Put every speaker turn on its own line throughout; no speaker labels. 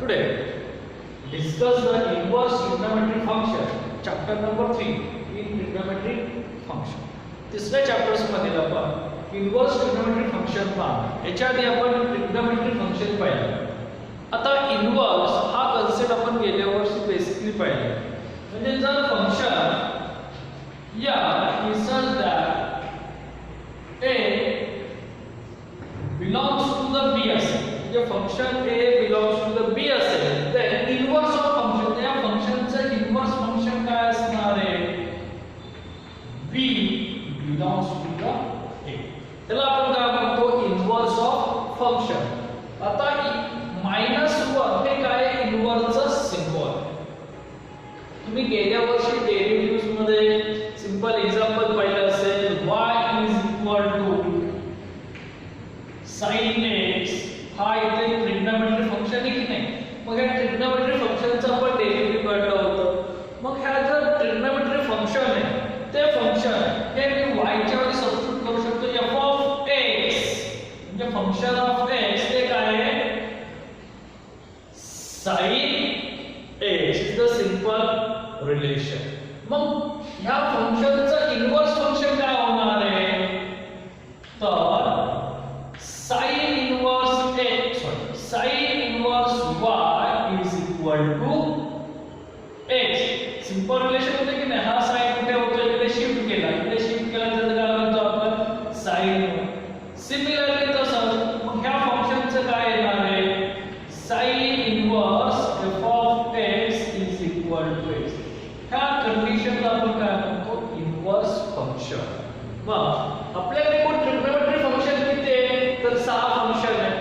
Today, discuss the inverse trigonometric function, chapter number 3 in trigonometric function. तिसऱ्या chapters मध्ये आपण inverse trigonometric function पाहणार. याच्या आधी आपण ट्रिग्नोमेट्रिक फंक्शन पाहिलं. आता इनवर्स हा कन्सेप्ट आपण गेल्या वर्षी बेसिकली पाहिला. म्हणजे जर फंक्शन या is such that a belongs to the b असेल, म्हणजे function a belongs to the b असेल, then इनवर्स ऑफ फंक्शन, त्या फंक्शनचं इनवर्स फंक्शन काय असणार आहे? b belongs to the a. त्याला आपण काय म्हणतो? Inverse of function. आता -1 हे काय? इनवर्सचं सिम्बॉल. तुम्ही गेल्या वर्षी डेरिव्हेटिव्हज मध्ये सिंपल एक्झाम्पल पाहिलं असेल. y is equal to sin x. हा इथे ट्रिग्नोमेट्रिक फंक्शन आहे की नाही? मग या ट्रिग्नोमेट्रिक फंक्शनचं आपण डेरिव्हेटिव्ह काढलं होतं. मग ह्या जर ट्रिग्नोमेट्रिक फंक्शन आहे, ते फंक्शन हे मी y च्या ऐवजी सबस्टिट्यूट करू शकतो f ऑफ x. म्हणजे फंक्शन ऑफ x ते काय आहे? sin x is the simple relation. मग ह्या फंक्शनचं इनवर्स फंक्शन काय होणार आहे? तर sin inverse x sin inverse y is equal to x. Simple relation होते की नाही? हा sin कुठे होतो? इकडे शिफ्ट केला, इकडे शिफ्ट केला तर काय होतो? आपण sin. सिमिलरली तसंच मग ह्या फंक्शनचं काय येणार आहे? sin inverse f of x is equal to x. ह्या कंडिशनला आपण काय म्हणतो? Inverse function. मग आपल्याकडे कोण ट्रिग्नोमेट्रिक फंक्शन किती आहे? तर 6 फंक्शन आहेत.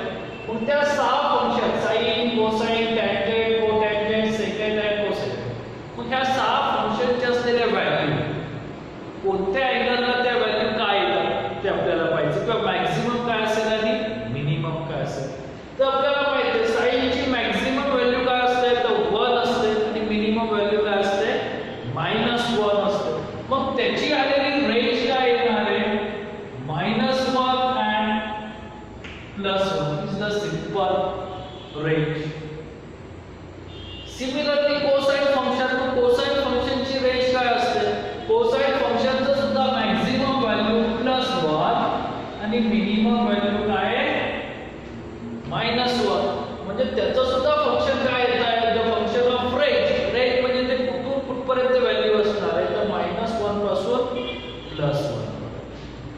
मग त्या 6 function sine, cosine, tangent, cotangent, secant आणि कोसेकंड. मग ह्या 6 फंक्शनचे असलेल्या व्हॅल्यू कोणत्या अँगलला त्या व्हॅल्यू काय येतात ते आपल्याला पाहिजे, किंवा मॅक्सिमम काय असेल आणि मिनिमम काय असेल. तर आपल्याला माहिती आहे साइनची मॅक्सिमम व्हॅल्यू काय असते? तर 1 असते आणि मिनिमम व्हॅल्यू काय असते? -1 असते. मग त्याची आलेली रेंज काय येणार आहे? -1 and +1 is the simple range. Similarly cosine function, तो cosine function ची रेंज काय असते? cosine फंक्शनचं सुद्धा मॅक्सिमम व्हॅल्यू +1 आणि मिनिमम व्हॅल्यू काय आहे? -1. म्हणजे त्याचं सुद्धा फंक्शन काय येत आहे? The function of range. Range म्हणजे ते कुठून कुठपर्यंत व्हॅल्यू असणार आहे? तर -1 पासून +1.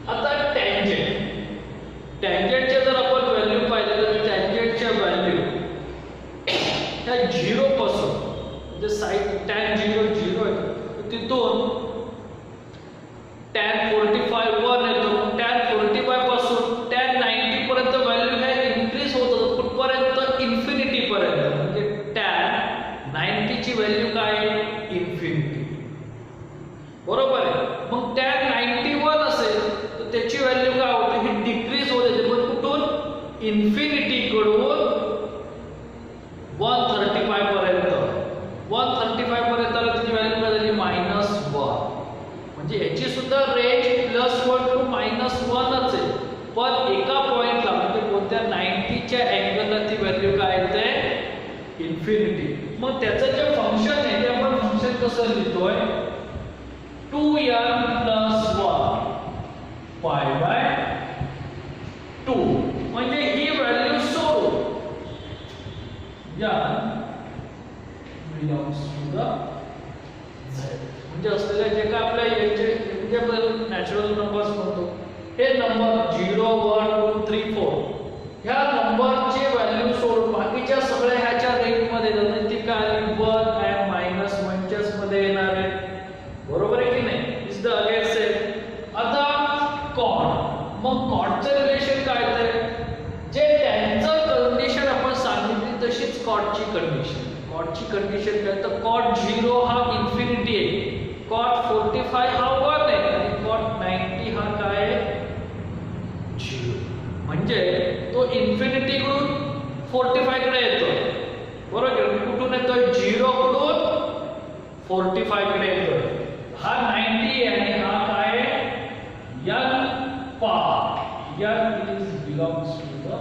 आता टॅन्जेंट. टॅन्जेंटचे जर आपण व्हॅल्यू पाहिले तर टॅन्जेंटच्या व्हॅल्यू ह्या 0 पासून, म्हणजे साइन tan 0 0 आहे, तिथून tan 45 1 येतो. tan 45 पासून tan 90 पर्यंत व्हॅल्यू ह्या इन्क्रीज होत होतं. कुठपर्यंत? इन्फिनिटी पर्यंत. म्हणजे tan 90 ची व्हॅल्यू काय आहे? इन्फिनिटी. बरोबर आहे. मग tan 91 असेल तर त्याची व्हॅल्यू काय होते? ही डिक्रीज होते. पण कुठून? इन्फिनिटी कडून 135 पर्यंत. 135 पर्यंत आलं त्याची व्हॅल्यू काय झाली? -1. म्हणजे याची सुद्धा रेंज +1 टू -1च आहे. पण एका पॉइंटला, म्हणजे कोणत्या 90 च्या अँगलला ती व्हॅल्यू काय येते? इन्फिनिटी. मग त्याचं जे फंक्शन आहे ते आपण फंक्शन कसं लिहितोय? 2n + 1 π/2. म्हणजे ही व्हॅल्यू सोडून n belongs to the z. म्हणजे असलेल्या जे काय आपल्या याचे म्हणजे आपण नॅचरल नंबर्स म्हणतो, हे नंबर 0 1 2 3 4 ह्या नंबरची व्हॅल्यू सोडून बाकीच्या सगळ्या ह्याच्या रेंज मध्ये जातात. ती काय? 1 and -1 च्याच मध्ये येणार आहे. बरोबर आहे की नाही? Is the again same. आता कॉट. मग कॉटचं रिलेशन काय आहे? जे त्यांचं कंडिशन आपण सांगितली तशीच कॉटची कंडिशन. कॉटची कंडिशन काय? तर कॉट 0 हा इन्फिनिटी आहे, कॉट 45 हा 1 आहे आणि कॉट 90 हा काय आहे? 0. म्हणजे तो इन्फिनिटी कडून 45 कडे येतो. बरोबर आहे? कुठून येतोय? 0 कडून 45 कडे येतोय. हा 90 आणि हा काय आहे? n part. n is belongs to the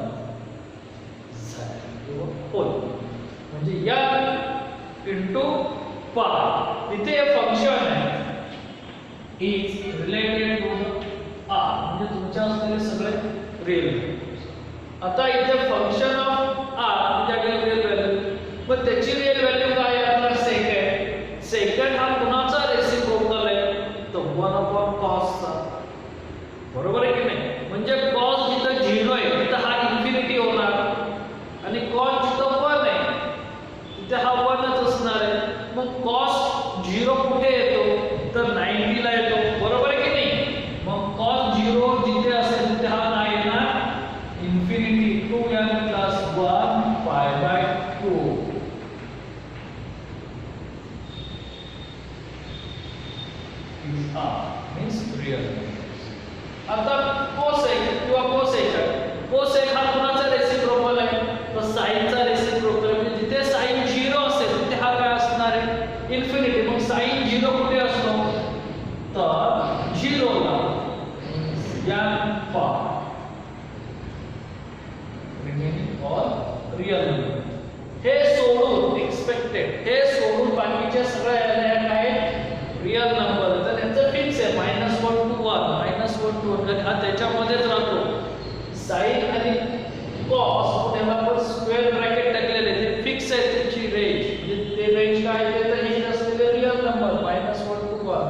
z. होय. म्हणजे n इंटू पाय. इथे हे फंक्शन आहे इज रिलेटेड टू r म्हणजे तुमच्या असलेले सगळे रिअल. आता इथे फंक्शन ऑफ r म्हणजे रिअल व्हॅल्यू, पण त्याची रिअल व्हॅल्यू काय आहे? आपला सेकंड. सेकंड हा कुणाचा रेसिप्रोकल आहे? तो 1 cos चा. बरोबर आहे की नाही? म्हणजे cos जिथं 0 आहे तिथं हा इन्फिनिटी होणार आणि cos जिथं 1 आहे तिथे हा 1च असणार आहे. मग cos 0 कुठे येतो? तर 90 ला येतो. बरोबर आहे की नाही? मग cos 0 जिथे असेल तिथे हा काय येणार? Infinity 2n + 1 π/2. is r means real. आता cosec किंवा cosecant. cosec हा कुणाचा रेसिप्रोकल आहे? तर sin चा रेसिप्रोकल. म्हणजे जिथे sin 0 असेल तिथे हा काय असणार आहे? इन्फिनिटी. मग sin 0 कुठे असतो? तर 0 ला n पाय रिमेनिंग ऑल रियल नंबर. हे सोडून एक्सपेक्टेड, हे सोडून बाकीच्या सगळ्या आल्या काय? Real number. तर याचं फिक्स आहे -1 to 1 -1 to 1 हा त्याच्यामध्येच राहतो. sin आणि cos पुढे आपण स्क्वेअर ब्रॅकेट टाकलेले ते फिक्स आहे. त्याची रेंज म्हणजे ते रेंज काय आहे? तर हे असलेले रियल नंबर -1 to 1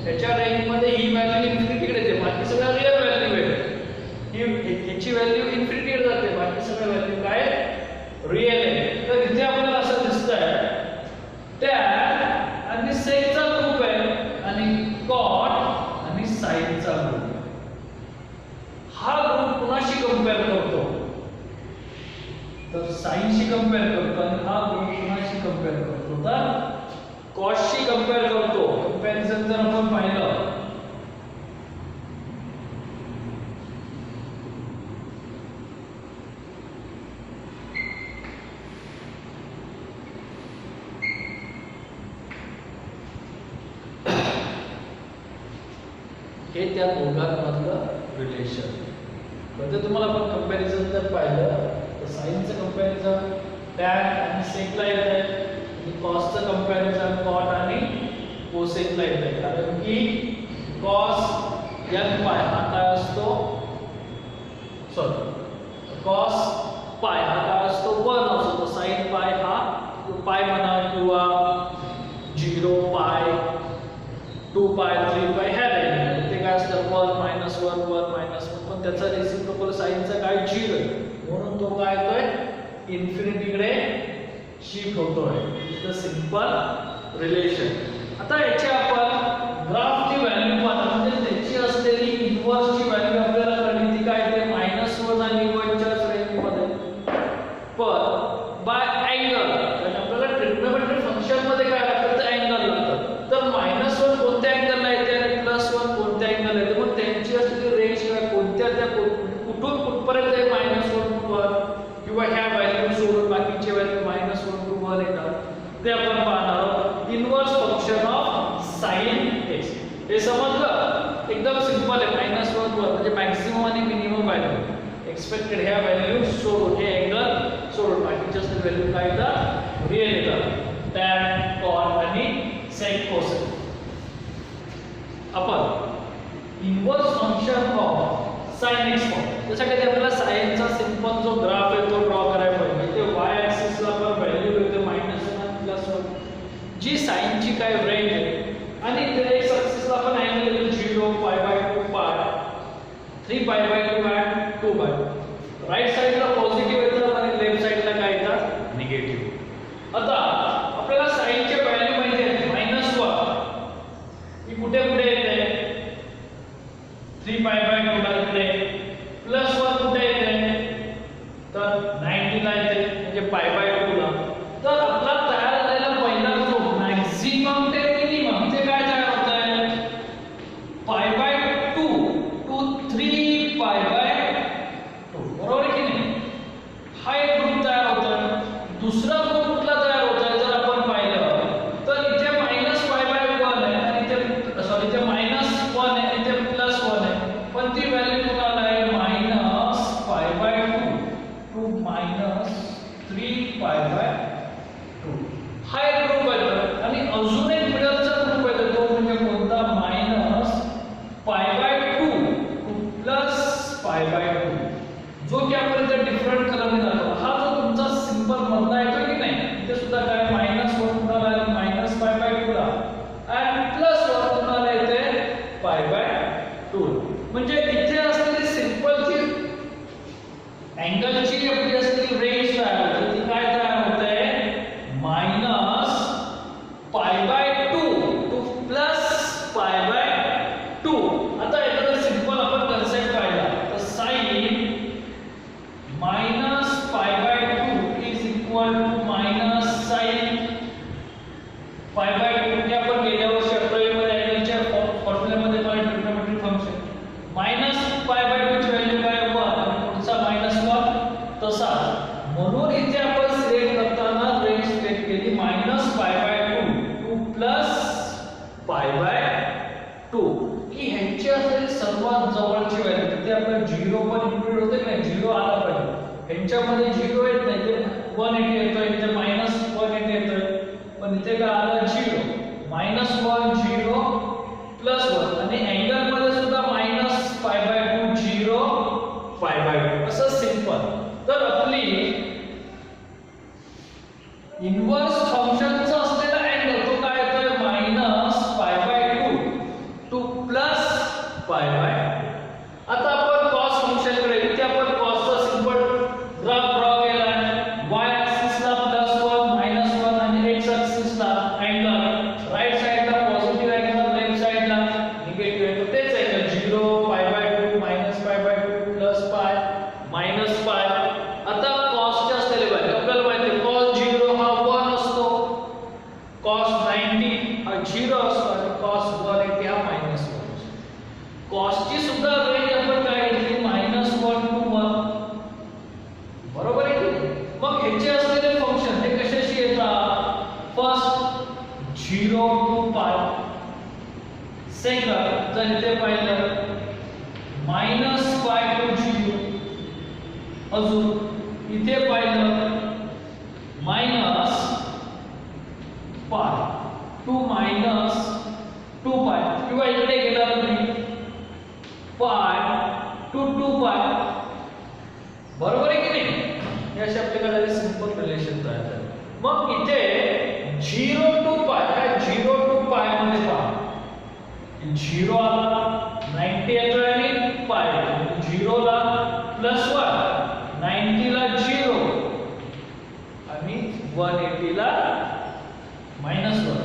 त्याच्या रेंज मध्ये ही व्हॅल्यू इन्फिनिटी कडे येते. बाकी सगळ्या रियल व्हॅल्यू आहे. ह्याची व्हॅल्यू इन्फिनिटी कडे जाते. बाकी सगळ्या व्हॅल्यू काय रियल आहे. तर इथे आपल्याला असं दिसतंय त्या आणि sec चा ग्रुप आहे आणि cot आणि sin चा ग्रुप. हा ग्रुप कुणाशी कंपेअर करतो? तर sin शी कंपेअर करतो. आणि हा ग्रुप कुणाशी कंपेअर करतो? तर cos शी कंपेअर करतो. कंपॅरिझन जर आपण पाहिलं हे त्या दोघांमधलं रिलेशन. म्हणजे तुम्हाला आपण कंपॅरिझन जर पाहिलं तर साइनचं कंपॅरिझन tan आणि sec ला येत आहे आणि cosचं कंपॅरिझन cot आणि cosec ला येत आहे. कारण की cos n पाय हा काय असतो? cos पाय हा काय असतो? 1 असतो. sin पाय हा पाय म्हणा किंवा 0 पाय 2 पाय 3 पाय ह्या रेंज ते काय असतं? 1 -1 1 -1. पण त्याचा रेसिप्रोकल साइनचा काय 0 आहे. म्हणून तो काय होतोय? इन्फिनिटी कडे शिफ्ट होतोय. Is the simple relation. आता याची आपण ग्राफची व्हॅल्यू पाहतो. म्हणजे त्याची असलेली इन्व्हर्सची व्हॅल्यू आपल्याला कळली. ती काय ते -1 आणि 1 च्या रेंज मध्ये. पण बाय अँगल कारण आपल्याला ट्रिग्नोमेट्री फंक्शन मध्ये काय लागतं? तर अँगल लागतं. तर -1 कोणत्या अँगलला येते आणि +1 कोणत्या अँगलला येते? मग त्यांची असलेली रेंज काय कोणत्या त्या कुठून कुठपर्यंत आहे? -1 to 1 किंवा ह्या व्हॅल्यू सोडून बाकीचे व्हॅल्यू -1 to 1 येतात ते आपण पाहणार आहोत. Inverse function of sin x. हे समजलं? एकदम सिंपल आहे. -1 to 1 म्हणजे मॅक्सिमम आणि मिनिमम व्हॅल्यू एक्सपेक्टेड ह्या व्हॅल्यू सोडून हे अँगल सोडून बाकीचे असलेले व्हॅल्यू काय येतात? रिअल येतात. tan cot आणि sec cosec. आपण inverse function of sin x त्यासाठी आपल्याला sin चा सिंपल जो ग्राफ आहे तो ड्रॉ करायला पाहिजे. ते y ऍक्सिस ला आपण व्हॅल्यू घेतो -1 आणि +1 जी sin ची काय रेंज आहे आणि इथे x ऍक्सिस ला आपण अँगल घेतो 0 π/2 पाय 3 π/2 आणि 2 पाय. राईट साइडला पॉझिटिव्ह येतात आणि लेफ्ट साइडला काय येतात? निगेटिव्ह. आता आपल्याला sin ची व्हॅल्यू माहिती आहे -1 ही कुठे कुठे येते? 3 π/2 ला इकडे. +1 कुठे येते? तर 90 ला येते म्हणजे π/2 ला. तर आपला तयार झालेला पहिला जो मॅक्सिमम ते मिनिमम ते काय तयार होत आहे? π/2 to 3 π/2. बरोबर आहे की नाही? हा एक ग्रुप तयार होतोय. दुसरा ग्रुप कुठला तयार होतोय जर आपण पाहिलं तर इथे -π/1 आहे आणि इथे इथे -1 आहे इथे +1 आहे. पण ती व्हॅल्यू कुणाला आहे? -π/2 to -3 3π/2 हा एक ग्रुप आहे. आणि अजून एक मिडलचा ग्रुप आहे तो म्हणजे कोणता -π/2 प्लस π/2 जो की आपण इथे डिफरंट कलरने दाखवला. हा जो तुमचा सिंपल मधला येतो की नाही इथे सुद्धा काय -1 पुन्हा -π/2 ला आणि +1 पुन्हा येते π/2. म्हणजे इथे असलेली सिंपलची अँगलची आपली असलेली रेंज काय होते ती काय तयार होते -π/2 टू +π/2. आता एखादा सिंपल आपण कन्सेप्ट पाहिला तर sin -π/2 is equal to -sin π/2. हे आपण गेल्या वर्षी अप्रैलमध्ये अँगलच्या फॉर्म्युल्यामध्ये पाहिलं ट्रिग्नोमेट्रिक फंक्शन. -π/2 ची व्हॅल्यू काय 1 आणि पुढचा -1 तसा. म्हणून इथे आपण सिलेक्ट करताना रेंज सिलेक्ट केली -π/2 टू +π/2 की ह्याची असलेली सर्वात जवळची व्हॅल्यू. तिथे आपला 0 पण इन्क्लूड होते की नाही 0 आला पाहिजे. ह्यांच्यामध्ये 0 येत नाही ते 180 येतोय इथे -180 येतोय पण इथे काय आलं 0 -1 0 +1 आणि अँगल मध्ये सुद्धा -π/2 0 π/2 असं सिंपल. तर आपली इन्व्हर्स फंक्शनचा असलेला अँगल तो काय येतोय -π/2 टू +π/2. आता आपण cos फंक्शन कडे इथे आपण cos चा सिंपल ग्राफ ड्रॉ केला आहे. y ऍक्सिस ला +1 -1 आणि x ऍक्सिस ला अँगल राइट साइड ला पॉझिटिव्ह अँगल लेफ्ट साइड ला निगेटिव्ह अँगल तेच आहे का 0 π/2 -π/2 +π -π. आता cos च्या असलेले व्हॅल्यू आपल्याला माहिती आहे cos 0 हा 1 असतो, cos 90 हा 0 असतो आणि cos 180 हा -1 असतो. cos ची सुद्धा रेंज आपण काय घेतली -1 to 1 बरोबर आहे की. मग ह्याचे असलेले फंक्शन हे कशाशी येतात फर्स्ट 0 to π. सेकंड जर इथे पाहिलं -π to 0. अजून इथे पाहिलं -π to -2π किंवा इकडे गेला तुम्ही π to 2π बरोबर आहे की नाही. हे अशा आपल्याकडे सिंपल रिलेशन तयार झाले. मग इथे 0 to π काय 0 to π मध्ये पहा 0 आला 90 येतोय आणि π 0 ला +1 90 ला 0 आणि 180 ला -1.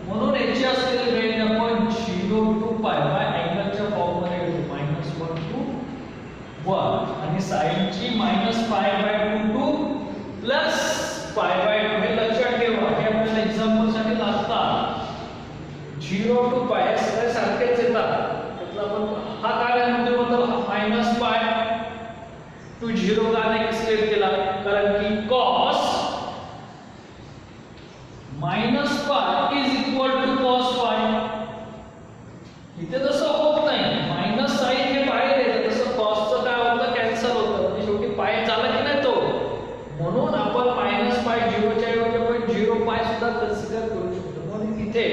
म्हणून याची असलेली रेंज आपण 0 to π बाय अँगलच्या फॉर्म मध्ये घेतो -1 to 1 आणि साइनची -π/2 टू +π/2. हे लक्षात ठेवा हे आपल्याला एक्झाम्पल साठी लागतात. 0 to π हे सगळे सारखेच येतात. त्यातला आपण हा काय म्हणतो -π to 0 का नाही सिलेक्ट केला कारण की cos -π is equal to cos π. इथे तसं होत नाही मायनस साइन हे बाहेर येते तसं cos चं काय होतं कॅन्सल होतं म्हणजे शेवटी पाय झाला की नाही तो. म्हणून आपण -π 0 च्या ऐवजी आपण 0 π सुद्धा कन्सिडर करू शकतो. म्हणून इथे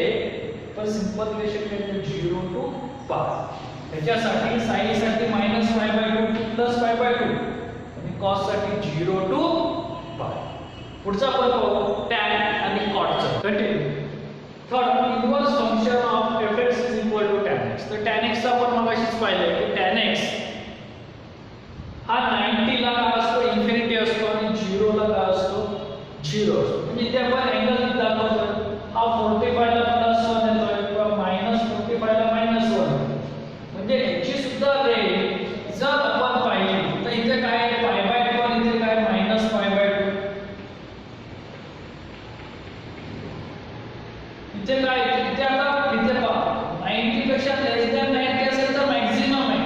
पण सिंपल रिलेशन म्हणजे 0 to π. त्याच्यासाठी sin साठी -π/2 +π/2 आणि cos साठी 0 to π. पुढचा आपण पाहू tan आणि cot चं. Continue. Third inverse function of fx is equal to tan x. तर tan x चा आपण मगाशीच पाहिलं की tan x हा 90 ला काय असतो इन्फिनिटी असतो आणि 0 ला काय असतो 0 असतो. म्हणजे इथे आपण अँगल दाखवतो हा 45 ला +1 येतोय किंवा -45 ला -1. म्हणजे याची सुद्धा रेंज जर आपण पाहिली तर इथे काय आहे π/2 आणि इथे काय -π/2. इथे काय इथे आता इथे पहा 90 पेक्षा लेस दॅन 90 असेल तर मॅक्सिमम आहे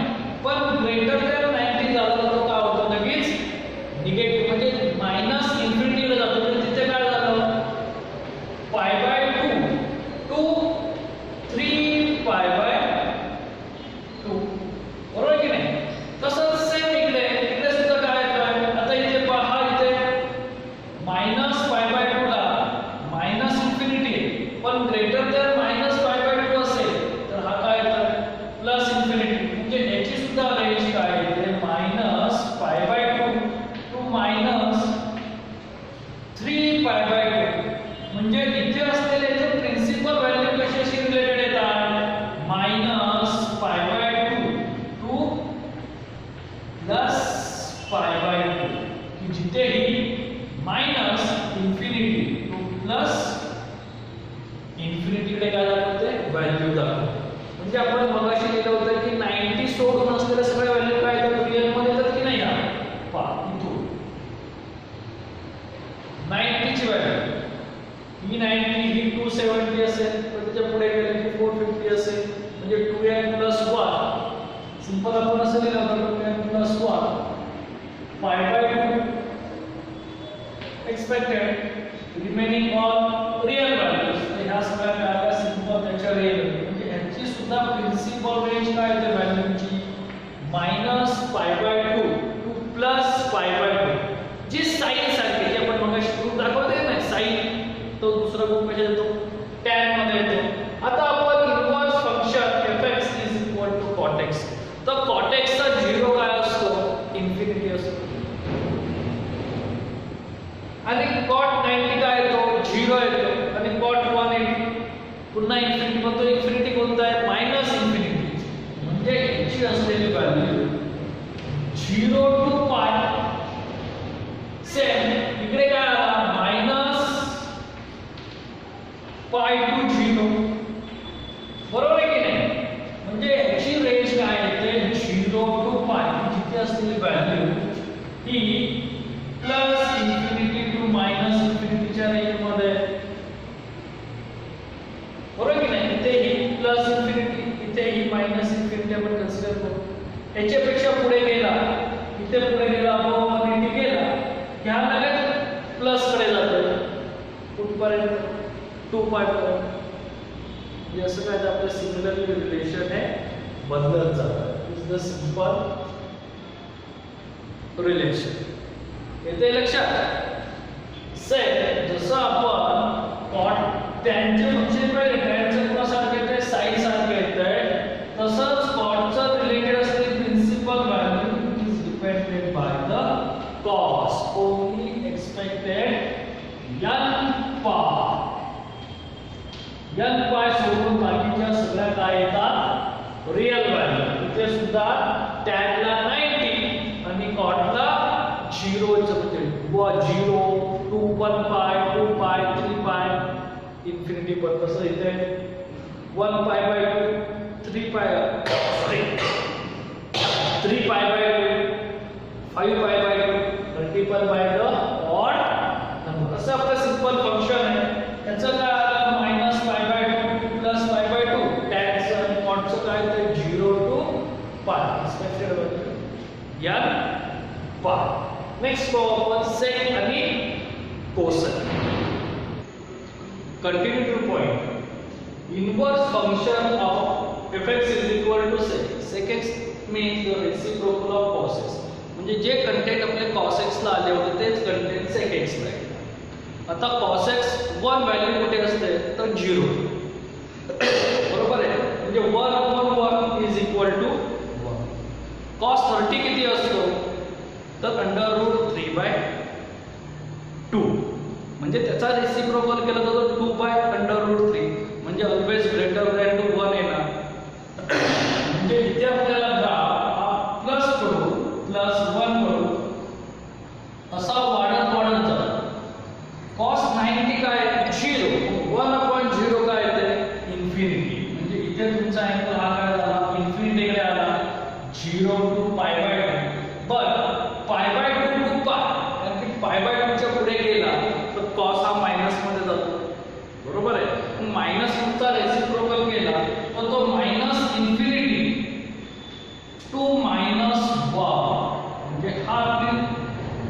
पण ग्रेटर दॅन 90 झालं तर काय होतं लगेच निगेटिव्ह म्हणजे मायनस इन्फिनिटी ला जातो. म्हणजे तिथे काय झालं π/2 टू 3π/2 बरोबर की नाही. तसंच सेम इकडे सुद्धा काय येतोय आता इथे पहा इथे पाय बाय 2 म्हणजे इथे असलेले जे प्रिन्सिपल व्हॅल्यू कशाशी रिलेटेड येतात minus pi by 2 to plus pi by 2 की जिथेही minus infinity two plus infinity कडे काय दाखवते व्हॅल्यू दाखवते म्हणजे आपण मगाशी लिहिलं होतं की 90 सोडून असलेल्या सगळ्या व्हॅल्यू काय आहेत रिअल मध्ये तर की नाही या पहा इथून 90 ची व्हॅल्यू ही 90 ही 270 असेल तर त्याच्या पुढे गेले की 450 असेल म्हणजे 2n + 1 सिंपल आपण असं लिहिलं होतं 2n + 1 पाय by 2 expected remaining all real values तर ह्या सगळ्या काय सिंपल त्याच्या रिअल म्हणजे ह्याची सुद्धा प्रिन्सिपल रेंज काय आहे व्हॅल्यूची minus pi by 2 to plus pi by 2 जी साइन सारखी जी आपण मगाशी ग्रुप दाखवते ना साइन तो दुसरा ग्रुप कशा येतो tan मध्ये येतो आता आपण inverse function fx = cot x तर cot x चा 0 काय असतो इन्फिनिटी असतो आणि cot 90 काय येतो 0 येतो आणि cot 180 पुन्हा इन्फिनिटी पण तो इन्फिनिटी कोणता आहे मायनस इन्फिनिटी म्हणजे याची असलेली व्हॅल्यू 0 टू पाय सेम इकडे काय आला मायनस पाय टू 0 बरोबर आहे की नाही म्हणजे याची रेंज काय येते 0 टू पाय जिथे असलेली व्हॅल्यू ही प्लस इन्फिनिटी टू मायनस इन्फिनिटीच्या रेंज मध्ये बरोबर की नाही इथे ही प्लस इन्फिनिटी इथे ही मायनस इन्फिनिटी आपण कन्सिडर करू याच्यापेक्षा पुढे गेला इथे पुढे गेला आपण 180 गेला ह्या लगेच प्लस कडे जातो कुठपर्यंत 2 पाय पर्यंत म्हणजे असं काय आपलं सिमिलरली रिलेशन आहे बदलत जातं इज द सिंपल रिलेशन येते लक्षात से जसं आपण कॉट त्यांचे फंक्शन पाहिजे टॅनचं पुन्हा सारखं येतंय साइन सारखं येतंय तसंच कॉटचं रिलेटेड असलेली principal value is depended by the cos only expected n pi सोडून बाकीच्या सगळ्या काय येतात रिअल व्हॅल्यू इथे सुद्धा tan ला 90 आणि cot ला 0 चं म्हणजे 0 2 1 पाय 2 पाय 3 पाय इन्फिनिटी पण तसं इथे 1 पाय बाय 2 3 पाय सॉरी 3 पाय by 2 5 pi by 2 multiple by the odd number असं आपलं सिंपल फंक्शन आहे त्याचं काय आलं minus pi by 2 plus pi by 2 tan चं आणि cot चं काय ते 0 टू पाय एक्सपेक्टेड व्हॅल्यू या पाय नेक्स्ट आपण सेक आणि cosec continue to point inverse function of fx is equal to sec sec x means the reciprocal of cos x म्हणजे जे कंटेंट आपले cos x ला आले होते तेच कंटेंट sec x ला आहे आता cos x 1 व्हॅल्यू कुठे असते तर 0 बरोबर आहे म्हणजे 1/1 is equal to 1 cos 30 किती असतो तर √3/2 म्हणजे त्याचा रेसिप्रोकल केला तर 2/√3 म्हणजे ऑलवेज ग्रेटर दॅन टू 1 येणार म्हणजे इथे आपल्याला ग्राफ हा प्लस कडून प्लस 1 कडून असा वाढत जातो cos 90 काय 0 1/0 काय येते इन्फिनिटी म्हणजे इथे तुमचा अँगल हा काय झाला इन्फिनिटी कडे आला 0 टू π/2 पण π/2 टू π कारण की π/2 च्या पुढे गेला cos हा मायनस मध्ये जातो बरोबर आहे मायनस चा रेसिप्रोकल केला तर तो मायनस इन्फिनिटी टू मायनस 1 म्हणजे हा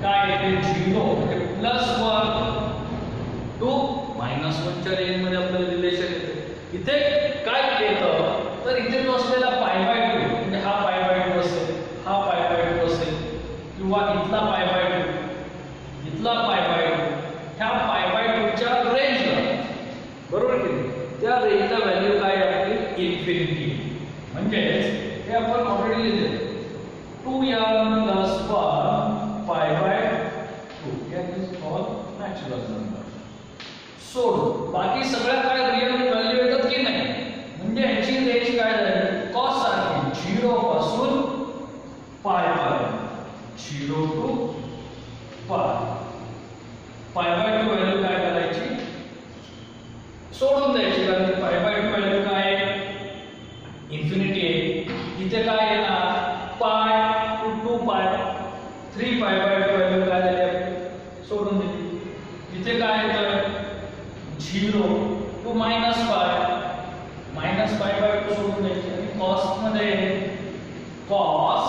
काय आहे 0 म्हणजे प्लस 1 टू मायनस 1 च्या रेंज मध्ये आपलं रिलेशन येते इथे काय येतं तर इथे जो असलेला π/2 म्हणजे हा π/2 असेल हा π/2 असेल किंवा इथला π/2 इथला π/2 ह्या π/2 च्या रेंजला बरोबर की त्या रेंजला व्हॅल्यू काय आहे आपली इन्फिनिटी म्हणजे हे आपण ऑलरेडी लिहिले 2n + 1 π/2 that is all natural number. सोड बाकी सगळ्या काय रियल व्हॅल्यू येतात की नाही, म्हणजे ह्याची रेंज काय झाली कॉस सारखी 0 पासून पाय पर्यंत 0 to पाय. पाय बाय 2 व्हॅल्यू काय करायची सोडून द्यायची, कारण पाय बाय 2 व्हॅल्यू काय इन्फिनिटी आहे. इथे काय येणार पाय टू 2 पाय 3 पाय बाय 2 व्हॅल्यू काय झाली सोडून दिली. इथे काय येतं 0 to मायनस पाय बाय 2 सोडून द्यायची. आणि कॉस मध्ये cos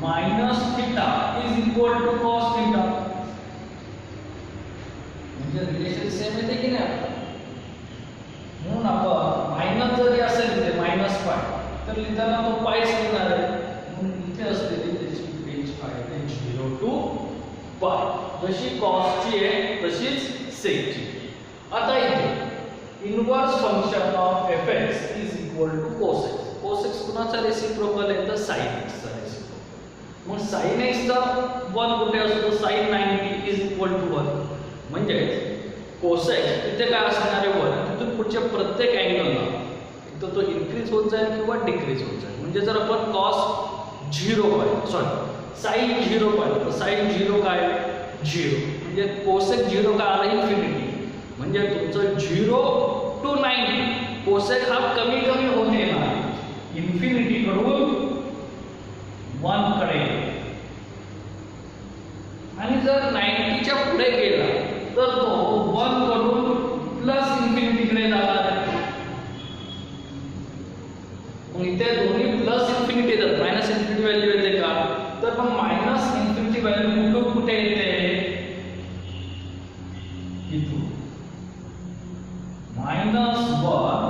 minus theta is equal to cos theta, म्हणजे रिलेशन सेम येते की नाही. म्हणून आपण मायनस जरी असेल तिथे मायनस पाय तर लिहिताना तो पायच येणार आहे. म्हणून इथे असलेली त्याची रेंज काय आहे 0 to पाय. जशी कॉसची आहे तशीच सेकची. आता इथे inverse function of fx is equal to cos x. cos x कुणाचा रेसिप्रोकल आहे तर sin x चा रेसिप्रोकल. मग sin x चा 1 कुठे असतो sin 90 इज इक्वल टू 1, म्हणजे cos x तिथे काय असणार आहे 1. तिथून पुढच्या प्रत्येक अँगलला तर तो इन्क्रीज होत जाईल किंवा डिक्रीज होत जाईल. म्हणजे जर आपण cos 0 पाहिलं सॉरी sin 0 पाहिलं तर sin 0 काय 0, म्हणजे cos x 0 काय आला इन्फिनिटी. म्हणजे तुमचं 0 to 90 cos x हा कमी होत येणार इन्फिनिटी कडून 1 कडे. आणि जर 90 च्या पुढे गेला तर तो 1 कडून प्लस इन्फिनिटी कडे जाणार. मग इथे दोन्ही प्लस इन्फिनिटी येतात, मायनस इन्फिनिटी व्हॅल्यू येते का, तर मग मायनस इन्फिनिटी व्हॅल्यू कुठून कुठे येते इथून -1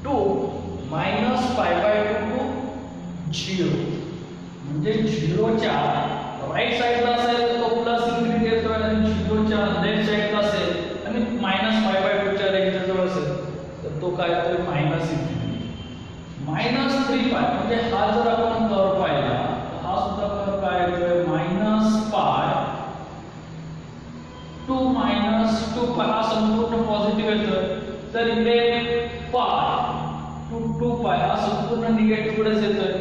to -π/2 to 0. म्हणजे 0 च्या राईट साइडला असेल तर तो प्लस इन्फिनिटी येतो आणि 0 च्या लेफ्ट साइडला असेल आणि -π/2 च्या रेंजच्या जवळ असेल तर तो काय येतो मायनस इन्फिनिटी. -3π म्हणजे हा जर आपण कर्व पाहिला तर हा सुद्धा कर्व काय येतोय -π to -2π हा संपूर्ण पॉझिटिव्ह येतोय. तर इकडे π to 2π हा संपूर्ण निगेटिव्ह कडेच येतोय.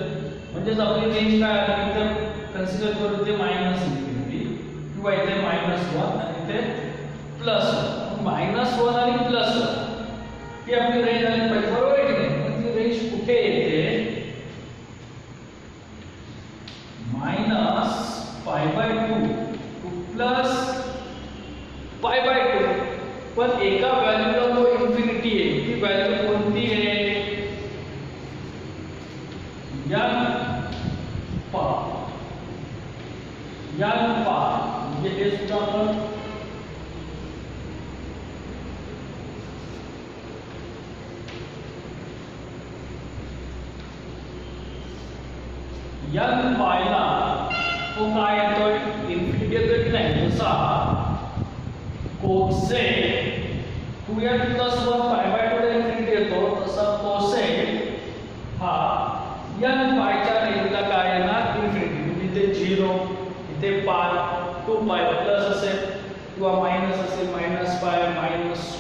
म्हणजे आपली रेंज काय आहे तर कन्सिडर करू ते -इन्फिनिटी किंवा इथे -1 आणि इथे +1. -1 आणि +1 ही आपली रेंज आली पाहिजे, बरोबर आहे की नाही. पण ती रेंज कुठे येते -π/2 to +π/2. पण एका व्हॅल्यूला तो इन्फिनिटी आहे. ती व्हॅल्यू कोणती आहे n π म्हणजे हे सुद्धा आपण n पाहिला तो काय येतोय इन्फिनिटी येतोय की नाही. जसा कोसेक 2n + 1 π/2 इन्फिनिटी येतो तसा कोसेक हा n पाय च्या रेंजला काय येणार इन्फिनिटी. म्हणजे इथे 0 इथे पाय 2π प्लस असेल किंवा मायनस असेल -π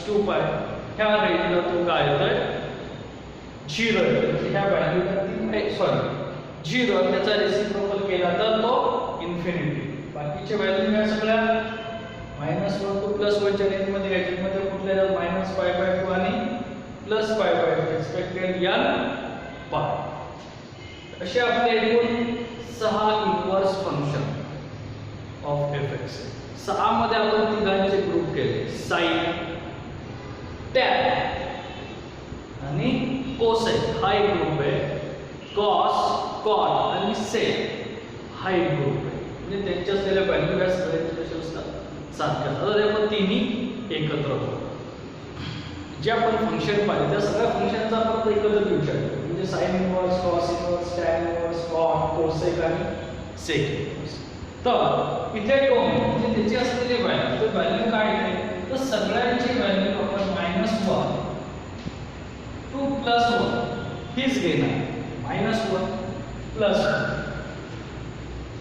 -2π ह्या रेंजला तो काय येतोय 0 येतो. ह्या व्हॅल्यूला सॉरी 0 त्याचा रेसिप्रोकल केला तर तो इन्फिनिटी. बाकीचे व्हॅल्यू काय सगळ्या -1 to +1 च्या रेंज मध्ये घ्यायचे. मध्ये कुठल्या -π/2 आणि +π/2 एक्सपेक्टेड n π. असे आपले एकूण 6 इनव्हर्स फंक्शन ऑफ fx. 6 मध्ये आपण तिघांचे ग्रुप केले sin, tan आणि cosec हा एक ग्रुप आहे. cos, cot आणि sec हा एक ग्रुप आहे. म्हणजे त्यांच्या असलेल्या व्हॅल्यू या सगळ्यांचे कसे असतात सारखे असतात. तर आपण तिन्ही एकत्र होतो. जे आपण फंक्शन पाहिले त्या सगळ्या फंक्शनचा आपण एकत्र विचार करू. म्हणजे sin inverse, cos inverse, tan inverse, cot, cosec आणि sec इनव्हर्स. तर इथे टोन म्हणजे त्याची असलेली व्हॅल्यू तर व्हॅल्यू काय आहे तर सगळ्यांची व्हॅल्यू आपण -1 to +1 हीच घेणार. -1 +1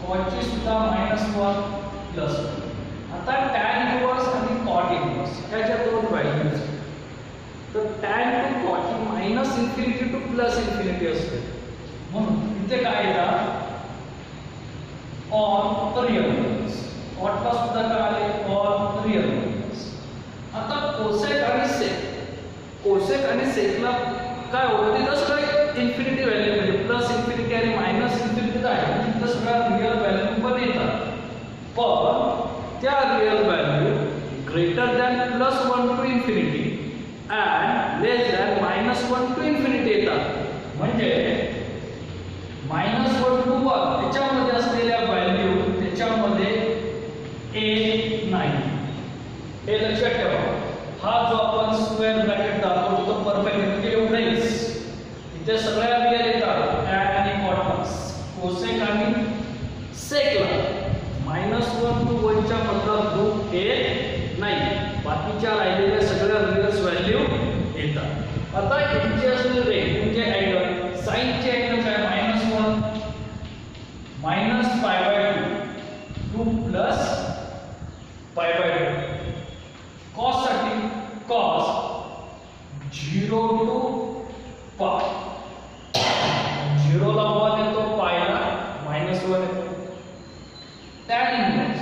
कॉटची सुद्धा -1 +1. आता tan इनवर्स आणि कॉट इनवर्स ह्याच्या दोन व्हॅल्यूज. तर tan टू कॉट ही -इन्फिनिटी टू +इन्फिनिटी असते. म्हणून इथे काय येतात ऑन रियल नंबर्स. कॉटला सुद्धा काय आले ऑन रियल नंबर्स. आता कोसेक आणि सेक, कोसेक आणि सेकला काय होतं तिथं सगळं इन्फिनिटी व्हॅल्यू म्हणजे +इन्फिनिटी आणि -इन्फिनिटी आहे म्हणजे तिथं सगळ्या रियल व्हॅल्यू पण येतात. पण त्या real value greater than +1 to infinity and less than -1 to infinity येतात. म्हणजे -1 टू 1 त्याच्यामध्ये असलेल्या व्हॅल्यू त्याच्यामध्ये येत नाही. हे लक्षात ठेवा. हा जो आपण स्क्वेअर ब्रॅकेट दाखवतो तो परफेक्ट म्हणजे एवढेच. इथे सगळ्या रियल येतात टॅन आणि कॉटस. कोसेक आणि सेकला -1 टू 1 च्या मधला ग्रुप येत नाही. बाकीच्या राहिलेल्या सगळ्या रियल व्हॅल्यू येतात. आता यांचे असलेले रेट म्हणजे अँगल साइनचे अँगल काय -1 -π/2 2 +π/2. कॉस साठी कॉस 0 टू π. 0 ला 1 येतो, π ला -1 येतो. tan इनवर्स,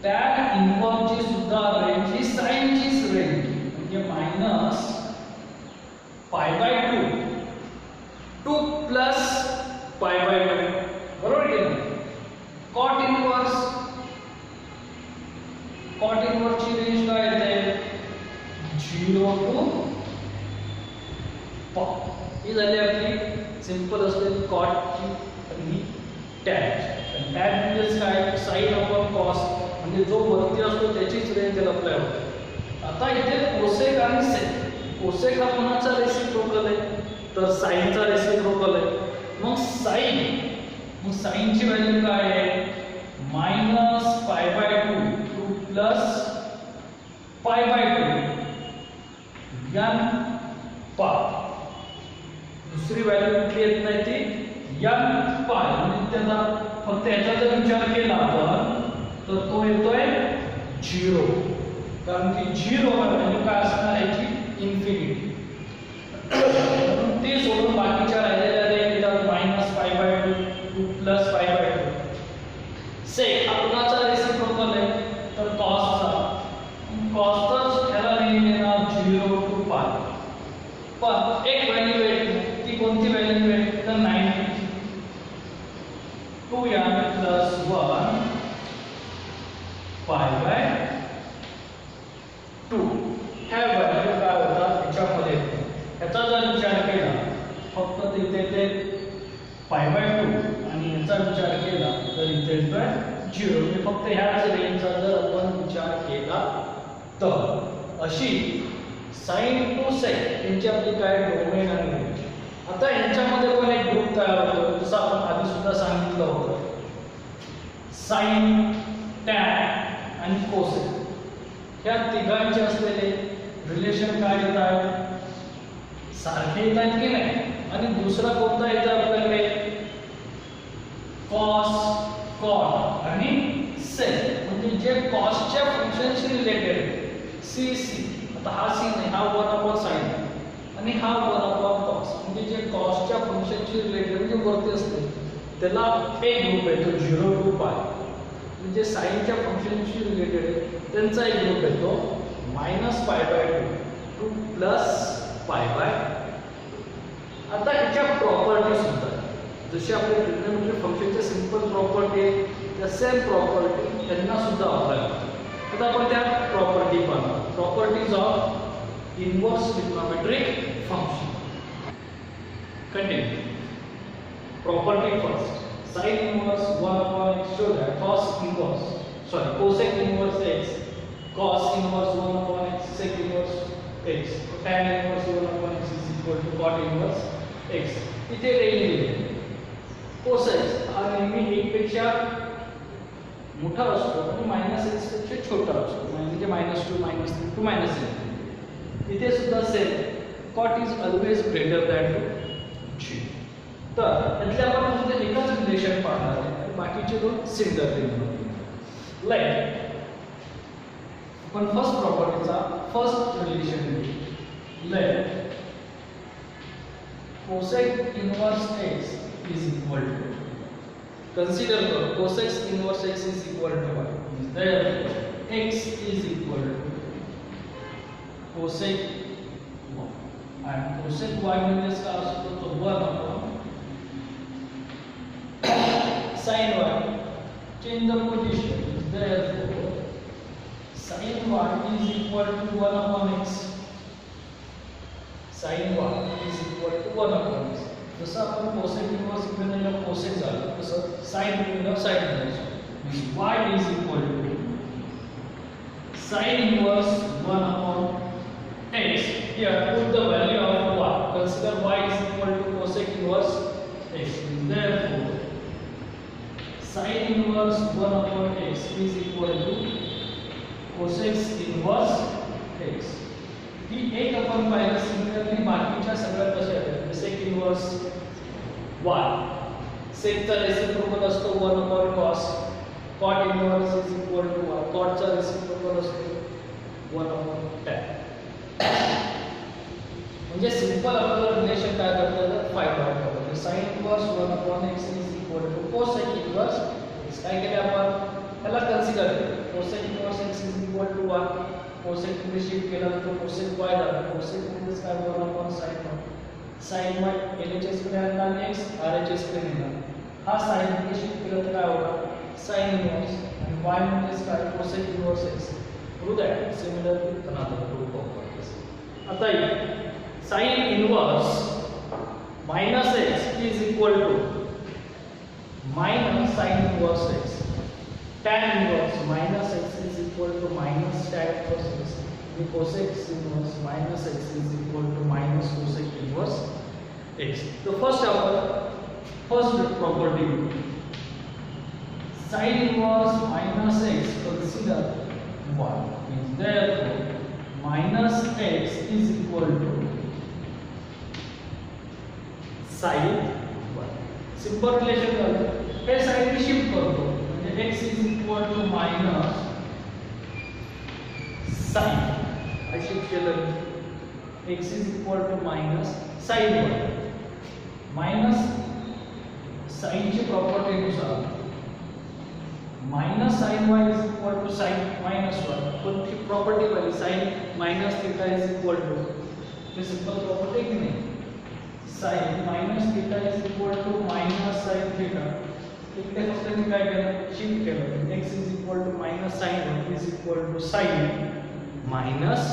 tan इनवर्सची सुद्धा रेंज ही साइनचीच रेंज म्हणजे -π/2 2 +π/2 बरोबर की नाही. कॉट इनवर्स, कॉट इनवर्सची रेंज काय येते 0 टू π. ही झाली आपली सिंपल असलेली कॉटची आणि टॅन. टॅन म्हणजे काय साइन अपॉन कॉस म्हणजे जो वरती असतो त्याचीच रेंज त्याला अप्लाय होते. आता इथे कोसेक आणि सेक, कोसेक हा कोणाचा रेसिप्रोकल आहे तर साइनचा रेसिप्रोकल आहे. मग साइनची व्हॅल्यू काय आहे -π/2 2 +π/2 n π. दुसरी व्हॅल्यू कुठली येत नाही ती n π. म्हणजे त्याचा फक्त याचा जर विचार केला आपण तर तो येतोय 0 कारण की 0 व्हॅल्यू काय असणार याची इन्फिनिटी. ते सोडून बाकीच्या राहिलेल्या रेंज येतात -π/2 2 +π/2. सेक आपलाचा रेसिप्रोकल आहे तर कॉसचा, कॉसचाच ह्याला रेंज येणार 0 टू π. पण एक व्हॅल्यू आहे ती कोणती व्हॅल्यू आहे तर 90 2n + 1 π/2. ह्या व्हॅल्यू काय होतात याच्यामध्ये. याचा जर विचार केला फक्त तिथे ते π/2 आणि याचा विचार केला तर इथे येतोय 0. म्हणजे फक्त ह्याच रेंजचा जर आपण विचार केला तर अशी साइन टू सेक यांची आपली काय डोमेन आणि रेंज. आता यांच्यामध्ये पण एक ग्रुप तयार होतो जसं आपण आधी सुद्धा सांगितलं होतं. साइन, टॅन आणि कोसेक ह्या तिघांचे असलेले रिलेशन काय येत आहे सारखे येत आहेत की नाही. आणि दुसरा कोणता येतं आपल्याकडे कॉस, कॉट आणि सेक म्हणजे जे कॉसच्या फंक्शनशी रिलेटेड सी. आता हा सी नाही, हा 1/sin आणि हा 1/cos म्हणजे जे कॉसच्या फंक्शनशी रिलेटेड म्हणजे वरती असते त्याला एक ग्रुप येतो 0 टू π. म्हणजे साइनच्या फंक्शनशी रिलेटेड आहे त्यांचा एक ग्रुप येतो -π/2 टू +π/2. आता ह्याच्या प्रॉपर्टी सुद्धा जशी आपल्या ट्रिग्नोमेट्री फंक्शनच्या सिंपल प्रॉपर्टी आहे त्या सेम प्रॉपर्टी त्यांना सुद्धा अप्लाय होतात. आता आपण त्या प्रॉपर्टी पाहू. Properties of inverse trigonometric function. Continue. Property first. sin inverse 1/x show that cosec inverse x cos inverse 1/x sec inverse x tan inverse 1/x is equal to cot inverse x. इथे range दिली. Cosec हा नेहमी 1 पेक्षा मोठा असतो आणि -x पेक्षा छोटा असतो म्हणजे -2 -3 टू -1. इथे सुद्धा same cot is always greater than 0. तर यातले आपण फक्त एकच रिलेशन पाहणार आहे. बाकीचे दोन सिमिलरली बनवले. लाईक आपण फर्स्ट प्रॉपर्टीचा फर्स्ट रिलेशन घेऊ. Like cosec inverse x is equal to, consider cosec inverse x is equal to y. Therefore x is equal to cosec y and cosec y म्हणजे काय असतो तो 1 upon sin y. Change the position. Therefore sin y is equal to 1 upon x. sin y is equal to 1 upon x. जसं आपण cosec inverse इक्वेशनला cosec झालं तसं sin इक्वेशनला sin झालं. means y is equal to sin inverse 1 upon x. Here put the value of y. Consider y is equal to cosec inverse x. Therefore sin inverse 1 upon x is equal to cosec inverse x. ही एक आपण पाहिलं. Similarly बाकीच्या सगळ्या कशा आहेत. Sec inverse y, सेकचा reciprocal असतो 1 upon cos. cot inverse is equal to y. cotचा रेसिप्रोकल असतो 1 upon tan. म्हणजे सिंपल आपल्याला रिलेशन काय करतात फाइंड आउट करतो. sin inverse 1 upon x is equal to cosec inverse x. काय केले आपण त्याला कन्सिडर केलं. cosec inverse x is equal to 1. cosec मध्ये शिफ्ट केला तर cosec y झाला. cosec म्हणजे काय 1 upon sin y. sin y LHS कडे आणला x RHS कडे नेला. हा sin मध्ये शिफ्ट केला तर काय होणार sin इनवर्स आणि y म्हणजे काय cosec inverse x. Prove that similarly another proof of this. आता sin inverse minus x is equal to minus sin inverse x. tan inverse minus x is equal to minus tan inverse x. The cosec inverse minus x is equal to minus cosec inverse x. The first property sin inverse minus x consider 1 means therefore minus x is equal to sin 1. Simple relation झालं. हे side नी shift करतो म्हणजे x is equal to minus sin. I shift केलं x is equal to minus sin 1. minus sin ची property नुसार minus sin y is equal to sin minus 1. कोणती property पाहिली sin minus theta is equal to हे simple property की नाही. sin minus theta is equal to minus sin theta. इकडे फक्त मी काय केलं शिफ्ट केलं. x is equal to minus sin 1 is equal to sin minus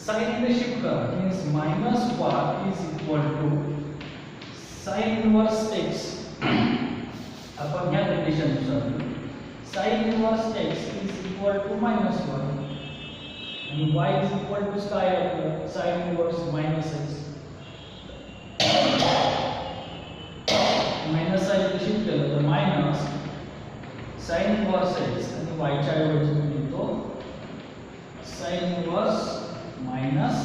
sin ने शिफ्ट करा means minus y is equal to sin inverse x. आपण या condition नुसार sin inverse x is equal to minus 1 आणि y is equal to काय आपलं sin inverse minus x. Minus sine shift केलं तर माइनस sin inverse x आणि y च्या ऐवजी मी लिहितो sin inverse minus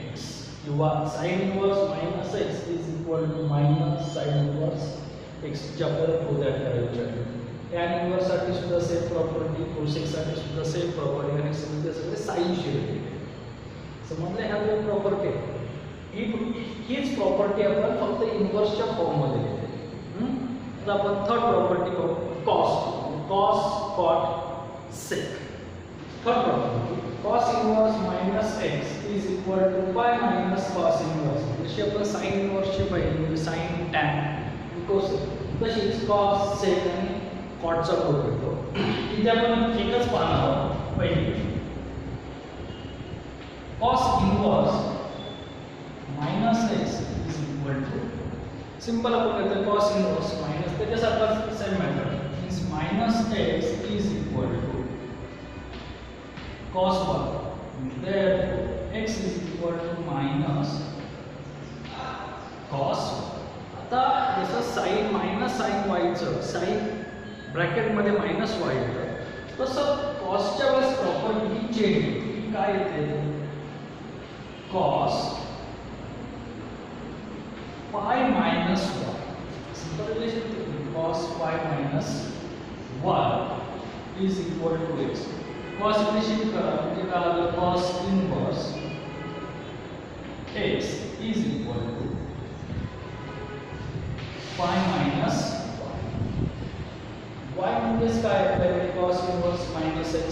x किंवा sin inverse minus x is equal to minus sin inverse x च्या परत उद्या करायचे आहे. tan inverse साठी सुद्धा सेम प्रॉपर्टी, cosec साठी सुद्धा सेम प्रॉपर्टी आणि सगळे साइन शिफ्ट समजले. ह्या दोन प्रॉपर्टी हीच प्रॉपर्टी आपण फक्त इनवर्सच्या फॉर्म मध्ये घेतली. तर आपण third property cos cot sec. Third property cos inverse minus x is equal to pi minus cos inverse. जशी आपण sin इनवर्सची पाहिली म्हणजे sin tan cosec तशीच cos sec आणि cot चा प्रूफ येतो. इथे आपण एकच पाहणार आहोत. पहिली cos inverse minus x is equal to simple आपण घेतो cos inverse minus त्याच्यासारखा same method means minus x is equal to cos 1. Therefore x is equal to minus cos. आता जसं sin minus sin y चं sin bracket मध्ये minus y येतं तसं cos च्या वेळेस प्रॉपर्टी चेंज काय येते cos pi minus 1. Simple relation, cos pi minus 1 is equal to x. Cos इथे शिफ्ट करा म्हणजे काय आलं, cos inverse x is equal to pi minus 1. y म्हणजेच काय आपल्याकडे cos inverse minus x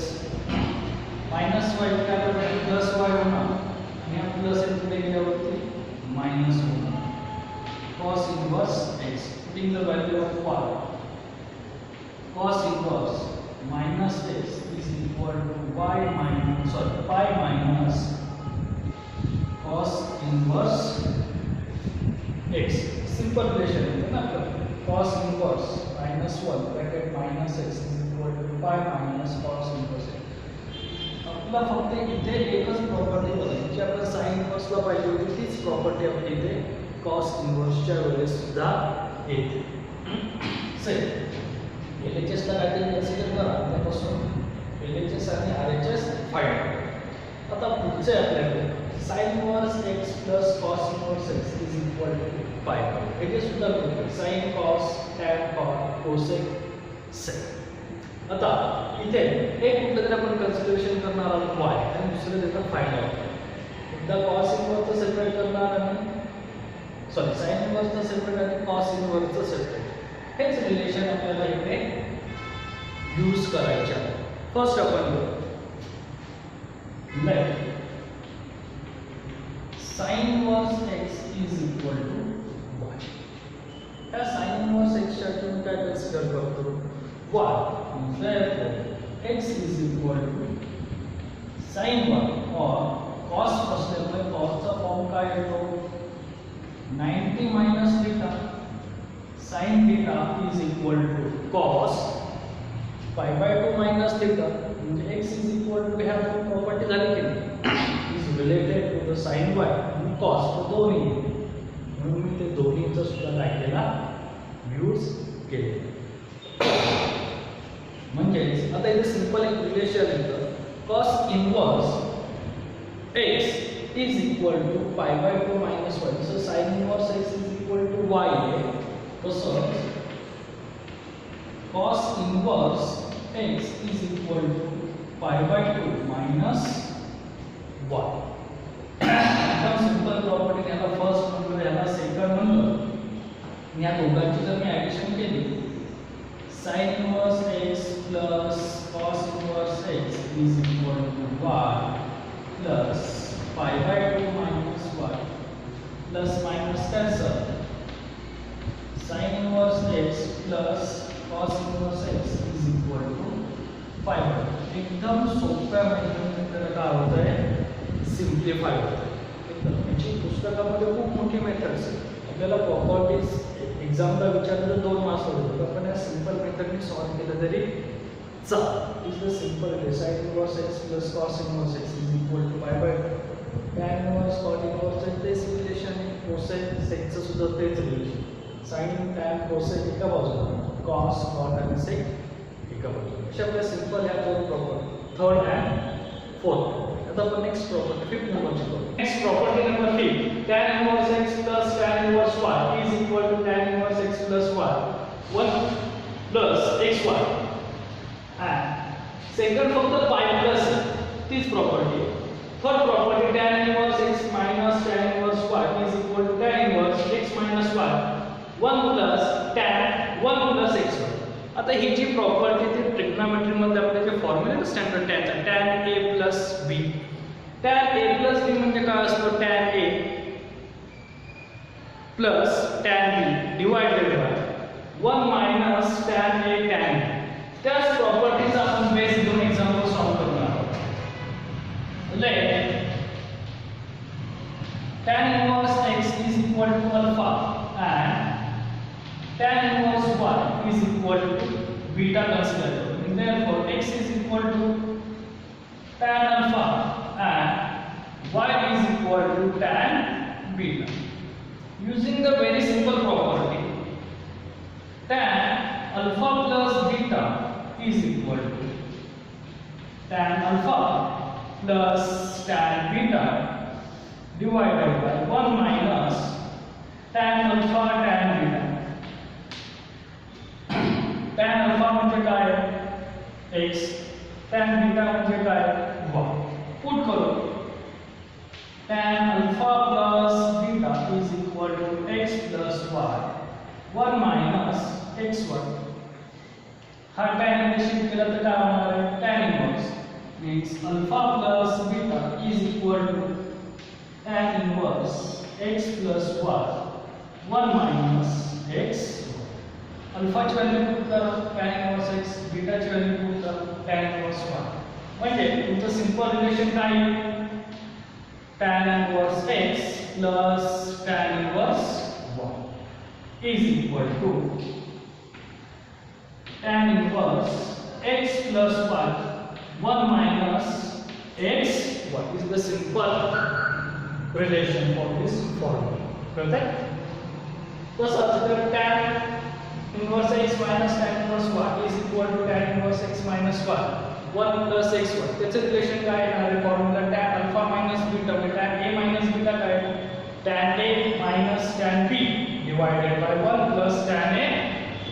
minus y काय प्लस y होणार आणि हा प्लस इथे गेल्यावरती मायनस होणार. cos inverse x, putting the value of y, cos inverse minus x is equal to pi minus cos inverse x. Simple relation है ना, cos inverse minus 1 bracket minus x is equal to pi minus cos inverse x. आपला फक्त इथे एकच property बदलायची, आपल्याला sin inverse ला पाहिजे होती तीच प्रॉपर्टी आपण इथे cos inverse च्या वेळेस सुद्धा येते. चल LHS ला काहीतरी कन्सिडर करा, त्यापासून LHS आणि RHS फाइंड. आता पुढचे आपल्याकडे sin inverse x plus cos inverse x is equal to pi. हे सुद्धा करूया, sin cos tan cos cosec sec. आता इथे एक कुठलं तरी आपण कन्सिडरेशन करणार आहोत y आणि दुसरं त्याचा फाइंड आउट. एकदा cos inverse सेपरेट करणार आणि sin inverse सेपरेट आणि cos inverse सेपरेट. हेच रिलेशन आपल्याला इथे यूज करायचे आहे. फर्स्ट आपण late sin inverse x is equal to y. या sin inverse x च्या आपण काय कन्सिडर करतो y. Therefore x is equal to sin 1 और cos फर्स्ट में cos चा फॉर्म काय येतो 90 minus theta. sin theta is equal to cos pi by 2 minus theta. म्हणजे x is equal to ह्या दोन प्रॉपर्टी झाली की नाही, is related to the sin y आणि cos तो दोन्ही, म्हणून मी ते दोन्हीचं सुद्धा काय केला यूज केले. म्हणजे आता इथे सिंपल एक रिलेशन येतं, cos inverse x is equal to pi by 2 minus y. So sin inverse x is equal to y आहे. तसंच cos inverse x is equal to pi by 2 minus y. एकदम simple property. याला first म्हणलं, याला second म्हणलं. या दोघांची जर मी ऍडिशन केली, sin inverse x plus cos inverse x is equal to y plus pi by 2 minus y plus minus cancel. sin inverse x plus cos inverse x is equal to 5. एकदम सोप्या मेथडने काय होतंय, simplify होतंय. एकदम याची पुस्तकामध्ये खूप मोठी मेथड्स आहेत. आपल्याला प्रॉपर्टीज एक्झामला विचारलं तर 2 मार्क्स होते, आपण या सिंपल मेथडने सॉल्व केलं तरी चालेल. Is the simple sin inverse x plus cos inverse x is equal to pi by 2. tan inverse cot inverse तेच रिलेशन आहे, cosec sec चं सुद्धा तेच रिलेशन. sin tan cosec एका बाजूला, cos cot आणि sec एका बाजूला. अशा आपल्या सिंपल ह्या दोन प्रॉपर्टी, थर्ड अँड फोर्थ. आता आपण नेक्स्ट प्रॉपर्टी फिफ्थ नंबरची करू. Next property number 5, tan inverse x plus tan inverse y is equal to tan inverse x plus y 1 plus xy. and second फक्त pi plus तीच property. Third property tan inverse x minus tan inverse y is equal to tan inverse x minus y 1 plus tan 1 plus xy. आता ही जी property ती trigonometry मध्ये आपले जे formula standard tan a plus b. tan a plus b म्हणजे काय असतो, tan a plus tan b divided by 1 minus tan a tan b. त्याच प्रॉपर्टीचा आपण बेस घेऊन एक्झाम्पल सॉल्व करणार आहोत. Let tan inverse x is equal to alpha and tan inverse y is equal to beta consider. Therefore x is equal to tan alpha and y is equal to tan beta. Using the very simple property, tan alpha plus beta is equal to tan alpha plus tan beta divided by 1 minus tan alpha tan beta. tan alpha म्हणजे काय x, tan beta म्हणजे काय y. Put करू tan alpha plus beta is equal to x plus y 1 minus xy. हा tan ने shift केला तर काय होणार आहे tan inverse means alpha plus beta is equal to tan inverse x plus y 1 minus x. Alpha ची value put करा tan inverse x, beta ची व्हॅल्यू पुट करा tan इनवर्स y. म्हणजे तुमचं सिंपल रिलेशन काय आहे tan inverse x plus tan inverse y is equal to tan inverse x plus y 1 minus x y is the simple relation for this formula. Correct? तसंच तर tan inverse x minus tan inverse y is equal to tan inverse x minus y 1 plus xy. त्याचे relation काय येणार आहे formula tan alpha minus beta म्हणजे tan a minus beta काय tan a minus tan b divided by 1 plus tan a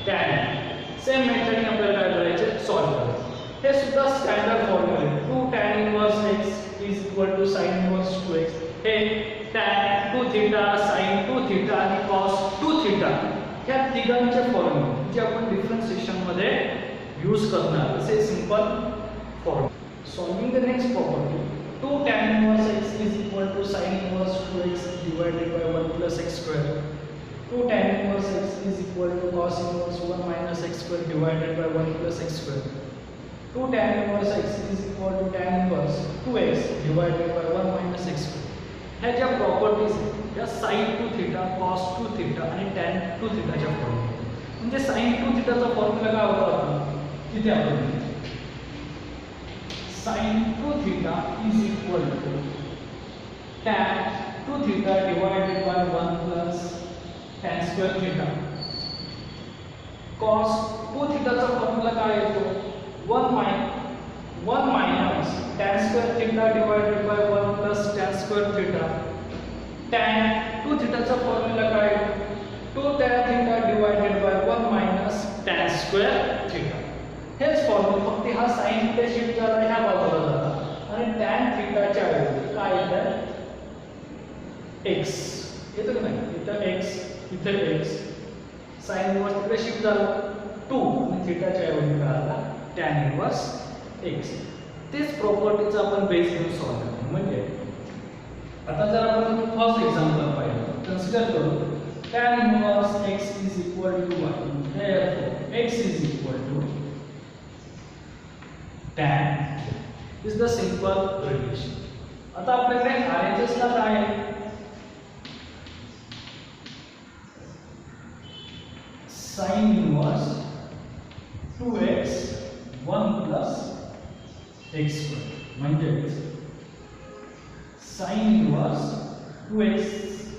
tan b. Same मेथडने आपल्याला काय करायचे सॉल्व करायचे. हे सुद्धा स्टँडर्ड फॉर्म्युला आहे 2 tan inverse x is equal to sin inverse 2x. हे tan 2 थीटा sin 2 थीटा आणि cos 2 थीटा ह्या तिघांचे फॉर्म्युले जे आपण डिफरन्शिएशन मध्ये यूज करणार असे simple formula. Solving the next property 2 tan inverse x is equal to sin inverse 2x divided by 1 plus x square. 2 tan inverse x is equal to cos inverse 1 minus x square divided by 1 plus x square. 2 tan inverse x is equal to tan inverse 2x divided by 1 minus x square. ह्या ज्या properties आहेत त्या sin 2 theta cos 2 theta आणि tan 2 थीटाच्या formula. म्हणजे sin 2 थीटाचा formula काय होता तिथे आपण sin 2 theta is equal to tan 2 theta divided by 1 plus tan square theta. cos 2 theta चा फॉर्म्युला काय येतो 1 minus tan square theta divided by 1 plus tan square theta. tan 2 theta चा formula काय 2 tan theta divided by 1 minus tan square theta. हेच formula फक्त हा sin theta shift झाला ह्या बाजूला जातो आणि tan थीटाच्या ऐवजी काय येतं x येतं का नाही इथं x इथे x sin इनवर्स तिकडे शिफ्ट झाला 2 आणि थीटाच्या ऐवजी काय आला tan इनवर्स x. तेच प्रॉपर्टीचा आपण बेस घेऊन सॉल्व करतो. म्हणजे आता जर आपण फर्स्ट एक्झाम्पल पाहिलं कन्सिडर करू tan inverse x is equal to 1. Therefore x is equal to tan is the simple relation. आता आपल्याकडे RHS ला काय आहे sin inverse 2x 1 plus x square म्हणजे sin inverse 2x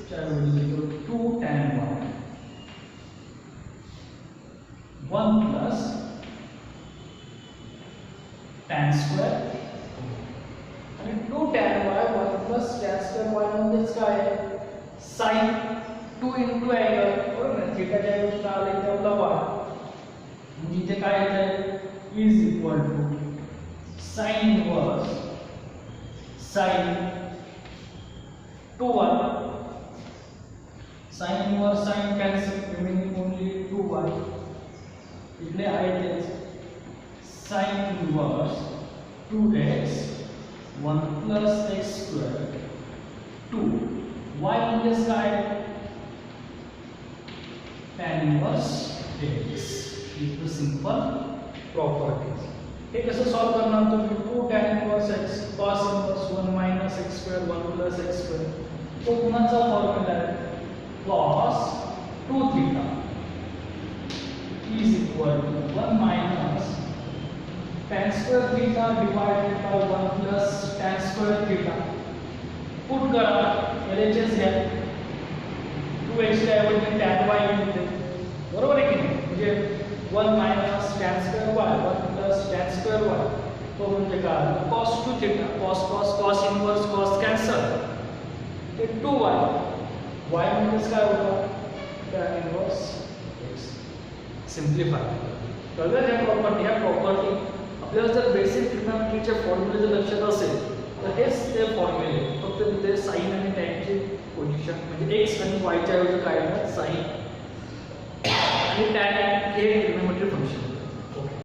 च्या ऐवजी 2 tan 1 plus tan square आणि 2 tan y 1 plus tan square y म्हणजेच काय sin 2 into angle बरोबर ना थीटाच्या ऐवजी काय आले ते आपला y म्हणजे इथे काय येते is equal to sin inverse sin 2y sin inverse sin cancel remaining only 2y इकडे आहे तेच sin inverse 2x 1 plus x square 2 y म्हणजेच काय tan inverse x is the simple properties. हे कसं सॉल्व करणार तुम्ही 2 tan inverse x cos inverse 1 minus x square 1 plus x square तो कुणाचा फॉर्म्युला आहे cos 2 theta is equal to 1 minus tan square theta divided by 1 plus tan square theta. Put करा LHS घ्या 2x च्या ऐवजी tan y मिळते बरोबर आहे की नाही म्हणजे 1 minus tan square y 1 plus tan square y तो म्हणजे काय cos 2 theta cos inverse cos cancel ते 2y वाय म्हणजेच काय होतं टॅन इनवर्स एक्स. सिम्प्लिफाय कळलं. ह्या प्रॉपर्टी आपल्याला जर बेसिक ट्रिग्नॉमेट्रीचे फॉर्म्युले जर लक्षात असेल तर हेच ते फॉर्म्युले, फक्त तिथे साइन आणि टॅनची पोझिशन म्हणजे एक्स आणि वायच्या ऐवजी काय येणार साइन आणि टॅन